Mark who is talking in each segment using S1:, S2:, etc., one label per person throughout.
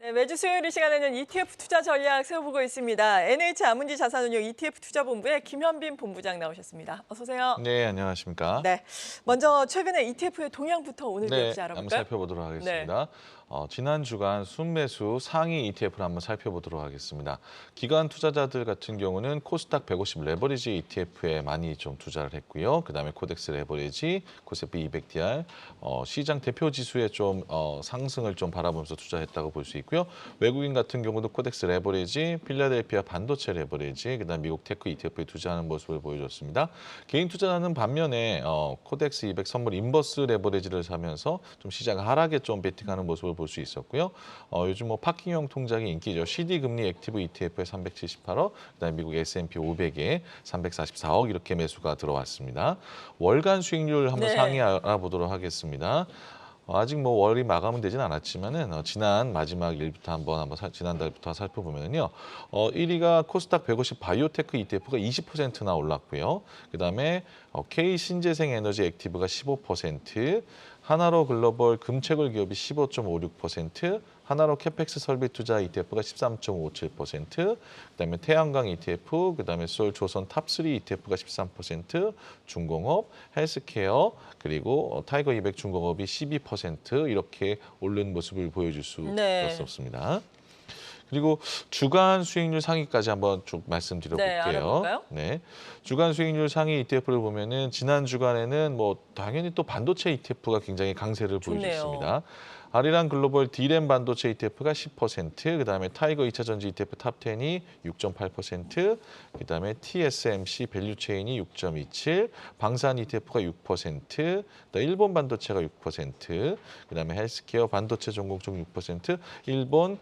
S1: 네, 매주 수요일 이 시간에는 ETF 투자 전략 세워보고 있습니다. NH아문지 자산운용 ETF 투자본부의 김현빈 본부장 나오셨습니다. 어서 오세요.
S2: 네, 안녕하십니까?
S1: 네, 먼저 최근에 ETF의 동향부터 오늘도
S2: 네,
S1: 역시
S2: 한번
S1: 알아볼까요?
S2: 살펴보도록
S1: 네.
S2: 하겠습니다. 지난 주간 순매수 상위 ETF를 한번 살펴보도록 하겠습니다. 기관 투자자들 같은 경우는 코스닥 150 레버리지 ETF에 많이 좀 투자를 했고요. 그다음에 코덱스 레버리지, 코스피 200DR, 시장 대표 지수에 좀 상승을 좀 바라보면서 투자했다고 볼 수 있고요. 외국인 같은 경우도 코덱스 레버리지, 필라델피아 반도체 레버리지, 그다음 미국 테크 ETF에 투자하는 모습을 보여줬습니다. 개인 투자자는 반면에 코덱스 200 선물 인버스 레버리지를 사면서 좀 시장 하락에 좀 베팅하는 모습을 볼 수 있었고요. 요즘 뭐 파킹형 통장이 인기죠. CD 금리 액티브 ETF에 378억, 그다음에 미국 S&P 500에 344억 이렇게 매수가 들어왔습니다. 월간 수익률 한번
S1: 네.
S2: 상위 알아보도록 하겠습니다. 아직 뭐 월이 마감은 되진 않았지만은 지난 마지막 일부터 한번 지난달부터 살펴보면요. 1위가 코스닥 150 바이오테크 ETF가 20%나 올랐고요. 그다음에 K 신재생 에너지 액티브가 15%, 하나로 글로벌 금채굴 기업이 15.56%, 하나로 캐펙스 설비 투자 ETF가 13.57%, 그다음에 태양광 ETF, 그다음에 솔 조선 탑3 ETF가 13%, 중공업, 헬스케어, 그리고 타이거 200 중공업이 12% 이렇게 오른 모습을 보여줄 수
S1: 네.
S2: 있었습니다. 그리고 주간 수익률 상위까지 한번 쭉 말씀드려볼게요.
S1: 알아볼까요?
S2: 네, 주간 수익률 상위 ETF를 보면은 지난 주간에는 뭐 당연히 또 반도체 ETF가 굉장히 강세를
S1: 좋네요.
S2: 보여줬습니다. 아리랑 글로벌 D램 반도체 ETF가 10%, 그다음에 타이거 2차 전지 ETF 탑10이 6.8%, 그다음에 TSMC 밸류체인이 6.27, 방산 ETF가 6%, 일본 반도체가 6%, 그다음에 헬스케어 반도체 전공 쪽 6%, 일본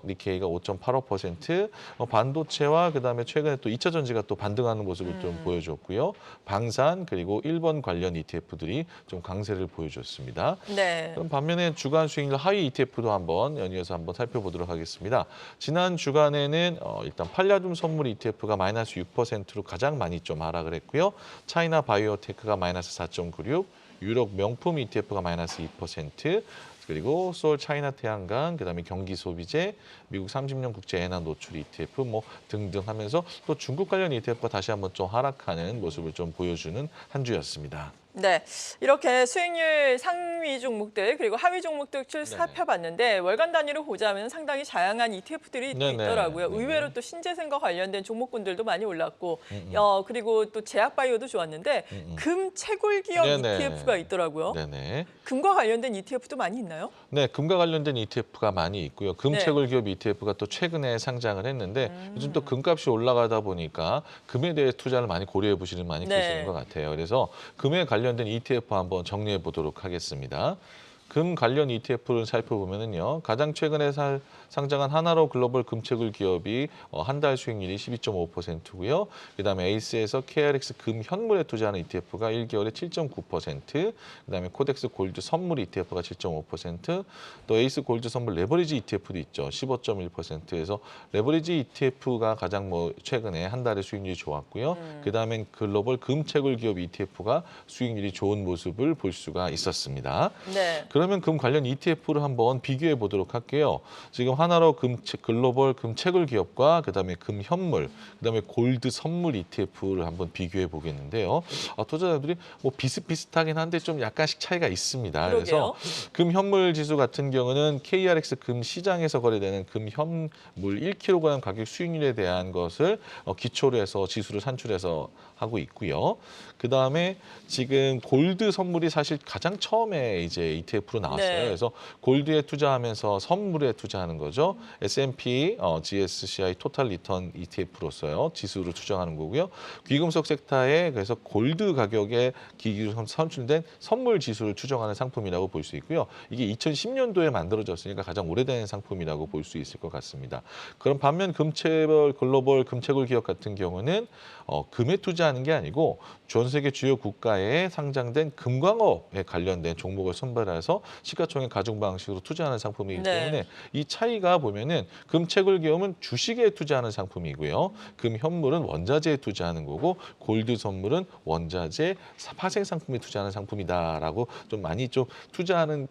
S2: 니케이가 5.85%, 반도체와 그다음에 최근에 또 2차 전지가 또 반등하는 모습을 좀 보여줬고요. 방산 그리고 일본 관련 ETF들이 좀 강세를 보여줬습니다.
S1: 네.
S2: 그럼 반면에 주간 수익률 하위 ETF도 한번 연이어서 한번 살펴보도록 하겠습니다. 지난 주간에는 일단 팔라듐 선물 ETF가 마이너스 6%로 가장 많이 좀 하락을 했고요. 차이나 바이오테크가 마이너스 4.96, 유럽 명품 ETF가 마이너스 2%, 그리고 서울 차이나 태양광, 그다음에 경기 소비재, 미국 30년 국제 엔화 노출 ETF 뭐 등등 하면서 또 중국 관련 ETF가 다시 한번 좀 하락하는 모습을 좀 보여주는 한 주였습니다.
S1: 네, 이렇게 수익률 상위 종목들 그리고 하위 종목들 살펴봤는데 월간 단위로 보자면 상당히 다양한 ETF들이 또
S2: 네네.
S1: 있더라고요.
S2: 네네.
S1: 의외로 또 신재생과 관련된 종목군들도 많이 올랐고 그리고 또 제약바이오도 좋았는데 금 채굴 기업
S2: 네네.
S1: ETF가 있더라고요.
S2: 네네.
S1: 금과 관련된 ETF도 많이 있나요?
S2: 네, 금과 관련된 ETF가 많이 있고요. 금채굴 기업 ETF가 또 최근에 상장을 했는데 요즘 또 금값이 올라가다 보니까 금에 대해 투자를 많이 고려해 보시는 많이 계시는 것 같아요. 그래서 금에 관련된 ETF 한번 정리해 보도록 하겠습니다. 금 관련 ETF를 살펴보면요, 가장 최근에 상장한 하나로 글로벌 금채굴 기업이 한 달 수익률이 12.5%고요. 그다음에 에이스에서 KRX 금 현물에 투자하는 ETF가 1개월에 7.9%, 그다음에 코덱스 골드 선물 ETF가 7.5%, 또 에이스 골드 선물 레버리지 ETF도 있죠. 15.1%에서 레버리지 ETF가 가장 뭐 최근에 한 달에 수익률이 좋았고요. 그다음엔 글로벌 금채굴 기업 ETF가 수익률이 좋은 모습을 볼 수가 있었습니다.
S1: 네.
S2: 그러면 금 관련 ETF를 한번 비교해 보도록 할게요. 지금 하나로 글로벌 금채굴 기업과 그다음에 금 현물, 그다음에 골드 선물 ETF를 한번 비교해 보겠는데요. 투자자들이 뭐 비슷비슷하긴 한데 좀 약간씩 차이가 있습니다.
S1: 그러게요.
S2: 그래서 금 현물 지수 같은 경우는 KRX 금 시장에서 거래되는 금 현물 1kg 가격 수익률에 대한 것을 기초로 해서 지수를 산출해서 하고 있고요. 그다음에 지금 골드 선물이 사실 가장 처음에 이제 ETF로 나왔어요.
S1: 네.
S2: 그래서 골드에 투자하면서 선물에 투자하는 거죠. S&P GSCI 토탈 리턴 ETF로서요. 지수로 추정하는 거고요. 귀금속 섹터에 그래서 골드 가격에 기기로 산출된 선물 지수를 추정하는 상품이라고 볼 수 있고요. 이게 2010년도에 만들어졌으니까 가장 오래된 상품이라고 볼 수 있을 것 같습니다. 그럼 반면 글로벌 금채굴 기업 같은 경우는 금에 투자하는 게 아니고 전 세계 주요 국가에 상장된 금광업에 관련된 종목을 선별해서 시가총액 가중 방식으로 투자하는 상품이기 때문에 이 차이가 보면은 금채굴 기업은 주식에 투자하는 상품이고요. 금 현물은 원자재에 투자하는 거고 골드 선물은 원자재 파생 상품에 투자하는 상품이다라고 좀 많이 좀 투자하는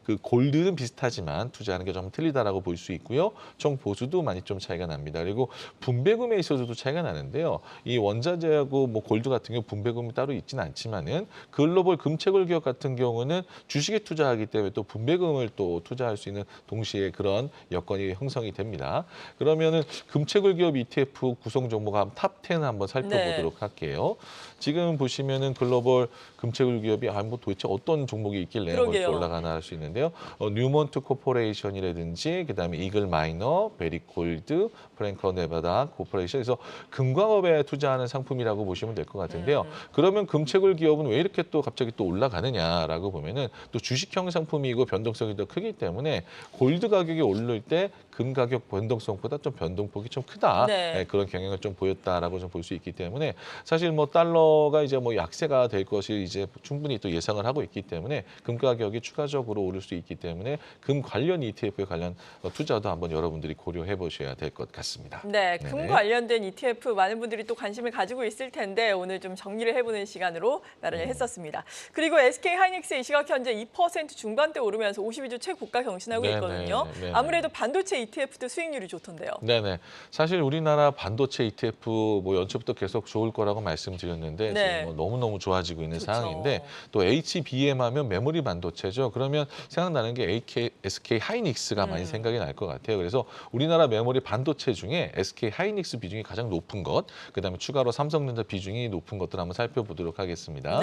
S2: 그 골드는 비슷하지만 투자하는 게 좀 틀리다라고 볼 수 있고요. 총 보수도 많이 좀 차이가 납니다. 그리고 분배금에 있어서도 차이가 나는데요. 이 원자재하고 뭐 골드 같은 경우 분배금이 따로 있지는 않지만은 글로벌 금채굴 기업 같은 경우는 주식에 투자하기 때문에 또 분배금을 또 투자할 수 있는 동시에 그런 여건이 형성이 됩니다. 그러면은 금채굴 기업 ETF 구성 종목 탑10 한번 살펴보도록 할게요. 지금 보시면은 글로벌 금채굴 기업이 뭐 도대체 어떤 종목이 있길래 이렇게 올라가나 할 수 있는데요. 뉴먼트 코퍼레이션이라든지 그다음에 이글 마이너, 베리골드, 프랭커 네바다 코퍼레이션, 그래서 금광업에 투자하는 상품이라고 보시면 될 것 같은데요. 그러면 금채굴 기업은 왜 이렇게 또 갑자기 또 올라가느냐라고 보면은 또 주식형 상품이고 변동성이 더 크기 때문에 골드 가격이 오를 때 금 가격 변동성보다 좀 변동폭이 좀 크다. 네, 그런 경향을 좀 보였다라고 좀 볼 수 있기 때문에 사실 뭐 달러가 이제 뭐 약세가 될 것이 이제 충분히 또 예상을 하고 있기 때문에 금 가격이 추가적으로 오를 수 있기 때문에 금 관련 ETF에 관련 투자도 한번 여러분들이 고려해 보셔야 될 것 같습니다.
S1: 네, 금 관련된 ETF 많은 분들이 또 관심을 가지고 있을 텐데 오늘 좀 정리를 해보는 시간으로 마련을 했었습니다. 그리고 SK 하이닉스의 시각 현재 2% 중반대 오르면서 52주 최고가 경신하고 있거든요. 아무래도 반도체 ETF도 수익률이 좋던데요.
S2: 네네. 사실 우리나라 반도체 ETF 뭐 연초부터 계속 좋을 거라고 말씀드렸는데 지금 뭐 너무너무 좋아지고 있는 상황인데 또 HBM 하면 메모리 반도체죠. 그러면 생각나는 게 SK 하이닉스가 많이 생각이 날 것 같아요. 그래서 우리나라 메모리 반도체 중에 SK 하이닉스 비중이 가장 높은 것, 그다음에 추가로 삼성전자 비중이 높은 것들 한번 살펴보도록 하겠습니다.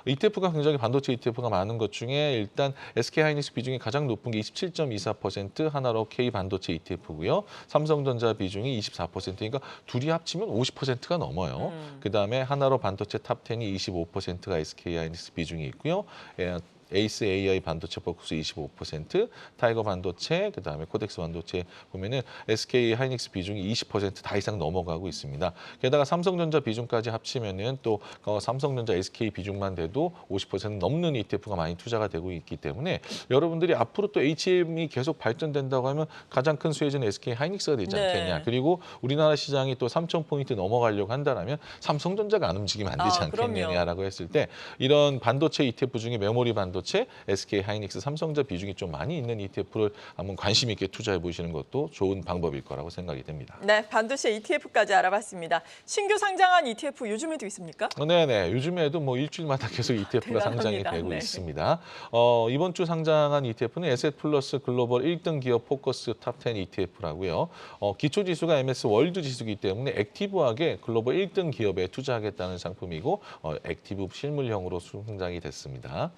S2: ETF가 굉장히 반도체 ETF가 많은 것 중에 일단 SK 하이닉스 비중이 가장 높은 게 27.24%, 하나로 K 반도체 ETF고요. 삼성전자 비중이 24%니까 둘이 합치면 50%가 넘어요. 그다음에 하나로 반도체 탑10이 25%가 SK 하이닉스 비중이 있고요. 에이스 AI 반도체 포커스 25%, 타이거 반도체, 그다음에 코덱스 반도체 보면은 SK 하이닉스 비중이 20%다 이상 넘어가고 있습니다. 게다가 삼성전자 비중까지 합치면은 또 삼성전자 SK 비중만 돼도 50% 넘는 ETF가 많이 투자가 되고 있기 때문에 여러분들이 앞으로 또 HM이 계속 발전된다고 하면 가장 큰 수혜자는 SK 하이닉스가 되지 않겠냐. 그리고 우리나라 시장이 또 3,000포인트 넘어가려고 한다면 삼성전자가 안 움직이면 안 되지 않겠느냐라고 했을 때 이런 반도체 ETF 중에 메모리 반도체 SK 하이닉스, 삼성전자 비중이 좀 많이 있는 ETF를 한번 관심 있게 투자해 보시는 것도 좋은 방법일 거라고 생각이 됩니다. 네,
S1: 반도체 ETF까지 알아봤습니다. 신규 상장한 ETF 요즘에도 있습니까?
S2: 네네, 요즘에도 뭐 일주일마다 계속 ETF가 상장이 되고 있습니다. 이번 주 상장한 ETF는 에셋플러스 글로벌 1등 기업 포커스 탑10 ETF라고요. 기초 지수가 MS 월드 지수이기 때문에 액티브하게 글로벌 1등 기업에 투자하겠다는 상품이고 액티브 실물형으로 상장이 됐습니다.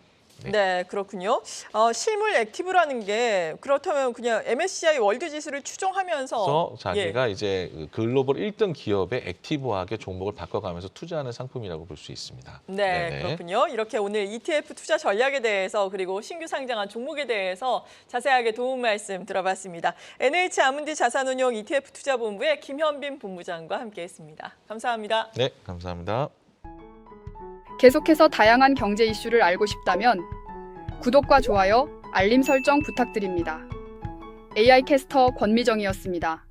S1: 네, 그렇군요. 실물 액티브라는 게 그렇다면 그냥 MSCI 월드 지수를 추종하면서
S2: 자기가 이제 글로벌 1등 기업에 액티브하게 종목을 바꿔가면서 투자하는 상품이라고 볼 수 있습니다.
S1: 네, 그렇군요. 이렇게 오늘 ETF 투자 전략에 대해서 그리고 신규 상장한 종목에 대해서 자세하게 도움 말씀 들어봤습니다. NH 아문디 자산운용 ETF 투자본부의 김현빈 본부장과 함께했습니다. 감사합니다.
S2: 네, 감사합니다.
S3: 계속해서 다양한 경제 이슈를 알고 싶다면 구독과 좋아요, 알림 설정 부탁드립니다. AI 캐스터 권미정이었습니다.